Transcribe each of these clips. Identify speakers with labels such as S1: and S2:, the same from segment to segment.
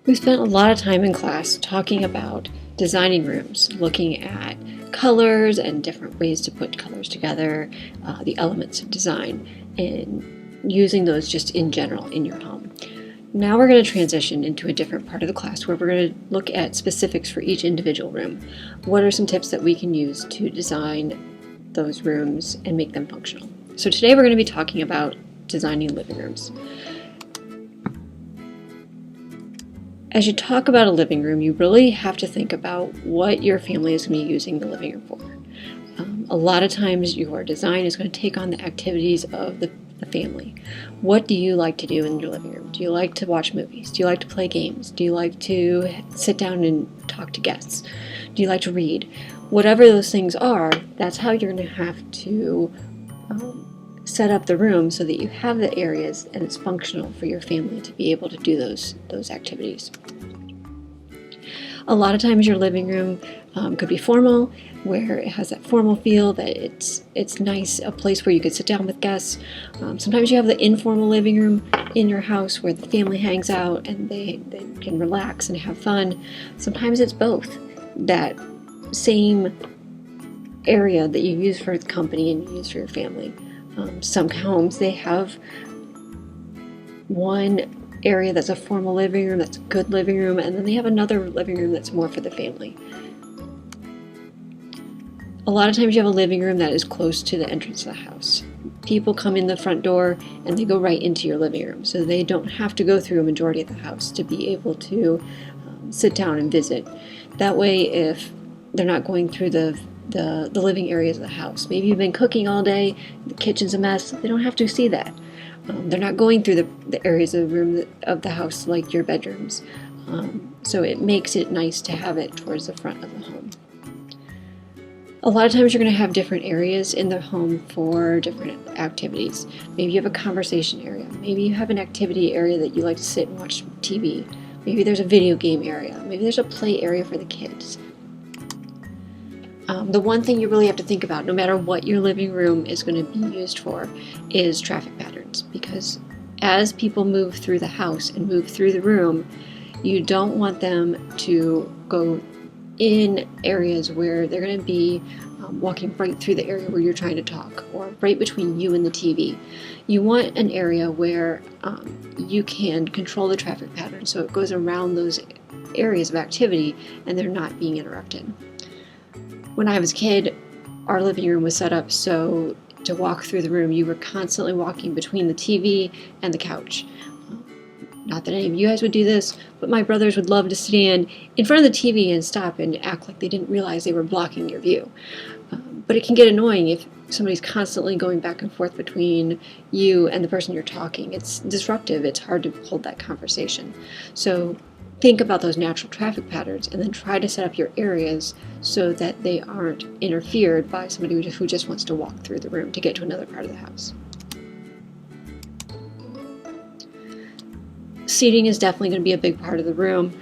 S1: We spent a lot of time in class talking about designing rooms, looking at colors and different ways to put colors together, the elements of design, and using those just in general in your home. Now we're going to transition into a different part of the class where we're going to look at specifics for each individual room. What are some tips that we can use to design those rooms and make them functional? So today we're going to be talking about designing living rooms. As you talk about a living room, you really have to think about what your family is going to be using the living room for. A lot of times your design is going to take on the activities of the family. What do you like to do in your living room? Do you like to watch movies? Do you like to play games? Do you like to sit down and talk to guests? Do you like to read? Whatever those things are, that's how you're going to have to set up the room so that you have the areas and it's functional for your family to be able to do those activities. A lot of times your living room could be formal, where it has that formal feel, that it's nice, a place where you could sit down with guests. Sometimes you have the informal living room in your house where the family hangs out and they can relax and have fun. Sometimes it's both, that same area that you use for the company and you use for your family. Some homes, they have one area that's a formal living room, that's a good living room, and then they have another living room that's more for the family. A lot of times you have a living room that is close to the entrance of the house. People come in the front door and they go right into your living room, so they don't have to go through a majority of the house to be able to sit down and visit. That way, if they're not going through the living areas of the house. Maybe you've been cooking all day, the kitchen's a mess, they don't have to see that. They're not going through the areas of the house like your bedrooms. So it makes it nice to have it towards the front of the home. A lot of times you're going to have different areas in the home for different activities. Maybe you have a conversation area. Maybe you have an activity area that you like to sit and watch TV. Maybe there's a video game area. Maybe there's a play area for the kids. The one thing you really have to think about, no matter what your living room is going to be used for, is traffic patterns. Because as people move through the house and move through the room, you don't want them to go in areas where they're going to be walking right through the area where you're trying to talk, or right between you and the TV. You want an area where you can control the traffic pattern so it goes around those areas of activity and they're not being interrupted. When I was a kid, our living room was set up so to walk through the room, you were constantly walking between the TV and the couch. Not that any of you guys would do this, but my brothers would love to stand in front of the TV and stop and act like they didn't realize they were blocking your view. But it can get annoying if somebody's constantly going back and forth between you and the person you're talking. It's disruptive. It's hard to hold that conversation. So think about those natural traffic patterns and then try to set up your areas so that they aren't interfered by somebody who just wants to walk through the room to get to another part of the house. Seating is definitely going to be a big part of the room.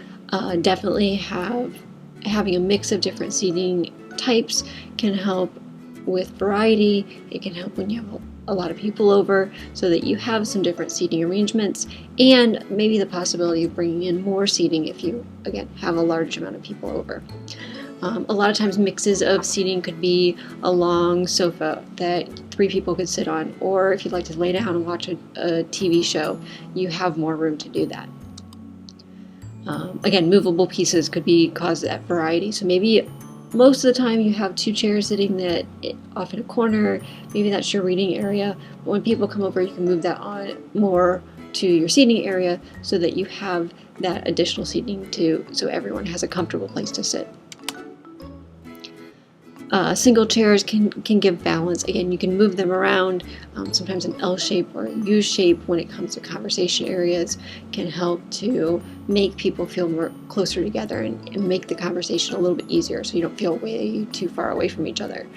S1: Definitely having a mix of different seating types can help with variety. It can help when you have a lot of people over so that you have some different seating arrangements, and maybe the possibility of bringing in more seating if you, again, have a large amount of people over. A lot of times mixes of seating could be a long sofa that 3 people could sit on, or if you'd like to lay down and watch a TV show, you have more room to do that. Again, movable pieces could cause that variety. So maybe most of the time you have 2 chairs sitting off in a corner. Maybe that's your reading area. But when people come over, you can move that on more to your seating area so that you have that additional seating so everyone has a comfortable place to sit. Single chairs can give balance. Again, you can move them around. Sometimes an L shape or a U shape when it comes to conversation areas can help to make people feel more closer together and make the conversation a little bit easier so you don't feel way too far away from each other.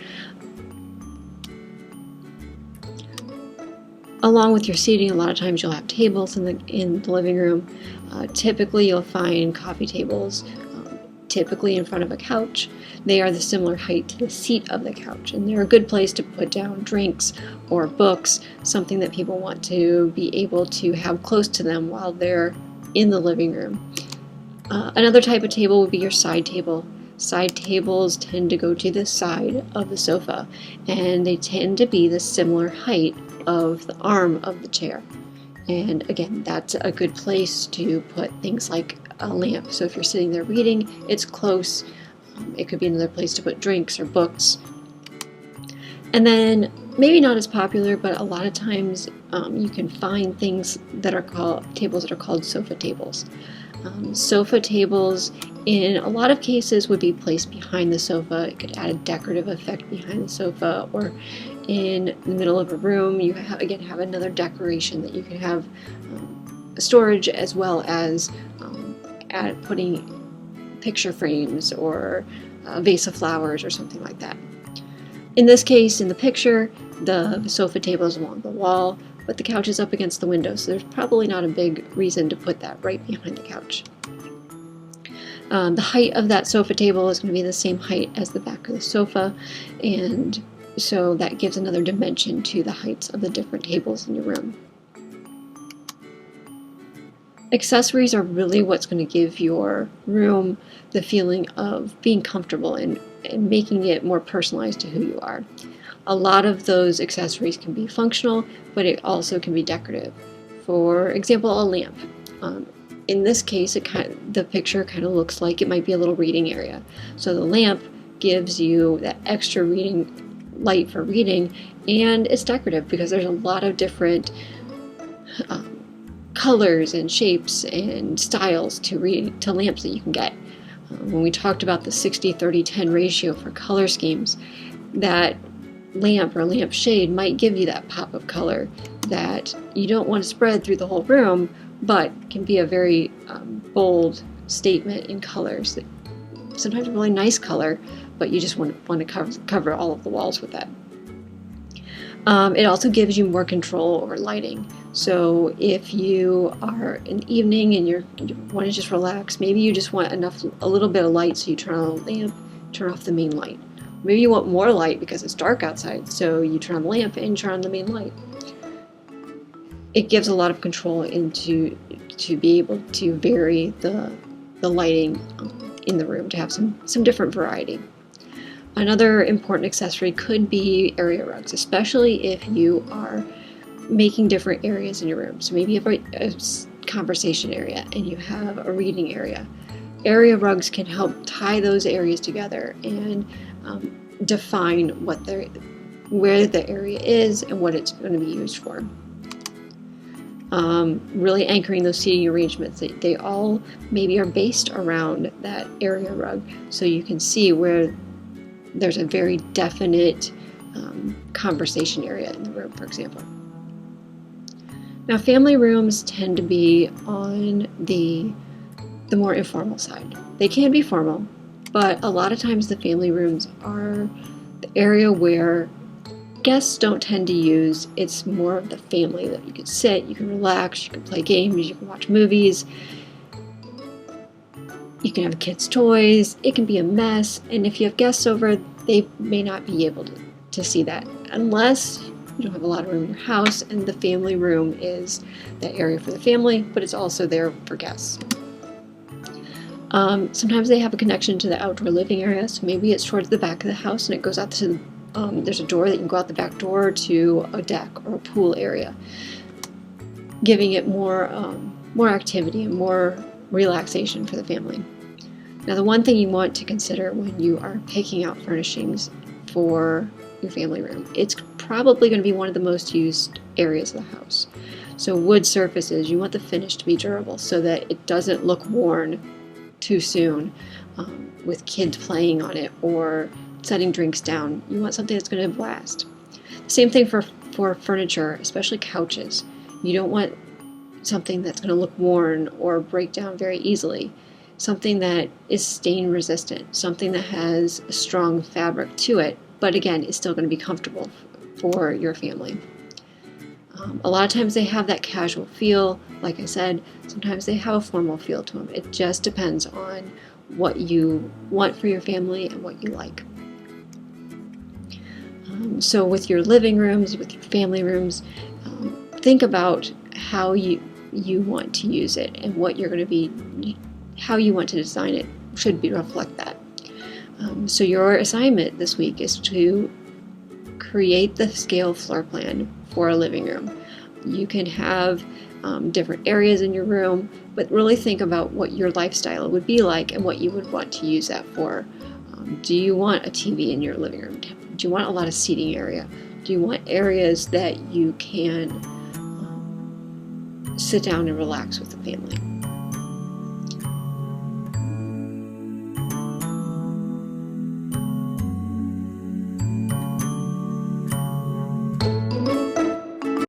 S1: Along with your seating, a lot of times you'll have tables in the living room. Typically you'll find coffee tables typically in front of a couch. They are the similar height to the seat of the couch, and they're a good place to put down drinks or books, something that people want to be able to have close to them while they're in the living room. Another type of table would be your side table. Side tables tend to go to the side of the sofa, and they tend to be the similar height of the arm of the chair. And again, that's a good place to put things like a lamp. So if you're sitting there reading, it's close. It could be another place to put drinks or books. And then, maybe not as popular, but a lot of times you can find things that are called tables that are called sofa tables. Sofa tables, in a lot of cases, would be placed behind the sofa. It could add a decorative effect behind the sofa, or in the middle of a room, you have another decoration that you can have storage, as well as putting picture frames or a vase of flowers or something like that. In this case, in the picture, the sofa table is along the wall, but the couch is up against the window, so there's probably not a big reason to put that right behind the couch. The height of that sofa table is going to be the same height as the back of the sofa, and so that gives another dimension to the heights of the different tables in your room. Accessories are really what's going to give your room the feeling of being comfortable and making it more personalized to who you are. A lot of those accessories can be functional, but it also can be decorative. For example, a lamp. In this case, the picture kind of looks like it might be a little reading area. So the lamp gives you that extra reading light for reading, and it's decorative because there's a lot of different colors and shapes and styles to lamps that you can get. When we talked about the 60-30-10 ratio for color schemes, that lamp or lamp shade might give you that pop of color that you don't want to spread through the whole room, but can be a very bold statement in colors. That sometimes a really nice color, but you just want to cover all of the walls with that. It also gives you more control over lighting. So if you are in the evening and you want to just relax, maybe you just want a little bit of light, so you turn on the lamp, turn off the main light. Maybe you want more light because it's dark outside, so you turn on the lamp and turn on the main light. It gives a lot of control to be able to vary the lighting in the room to have some different variety. Another important accessory could be area rugs, especially if you are making different areas in your room. So maybe you have a conversation area and you have a reading area. Area rugs can help tie those areas together and define where the area is and what it's going to be used for. Really anchoring those seating arrangements. They all maybe are based around that area rug, so you can see where there's a very definite conversation area in the room, for example. Now, family rooms tend to be on the more informal side. They can be formal, but a lot of times the family rooms are the area where guests don't tend to use. It's more of the family that you can sit, you can relax, you can play games, you can watch movies, you can have kids' toys. It can be a mess, and if you have guests over, they may not be able to see that unless you don't have a lot of room in your house and the family room is that area for the family, but it's also there for guests. Sometimes they have a connection to the outdoor living area, so maybe it's towards the back of the house and it goes out to there's a door that you can go out the back door to a deck or a pool area, giving it more activity and more relaxation for the family. Now, the one thing you want to consider when you are picking out furnishings for your family room, it's probably going to be one of the most used areas of the house. So wood surfaces, you want the finish to be durable so that it doesn't look worn too soon with kids playing on it or setting drinks down. You want something that's going to last. Same thing for furniture, especially couches. You don't want something that's going to look worn or break down very easily. Something that is stain resistant, something that has a strong fabric to it, but again, is still going to be comfortable for your family. A lot of times they have that casual feel. Like I said, sometimes they have a formal feel to them. It just depends on what you want for your family and what you like. So with your living rooms, with your family rooms, think about how you want to use it and what you're going to be how you want to design it should reflect that. So your assignment this week is to create the scale floor plan for a living room. You can have different areas in your room, but really think about what your lifestyle would be like and what you would want to use that for. Do you want a TV in your living room? Do you want a lot of seating area? Do you want areas that you can sit down and relax with the family?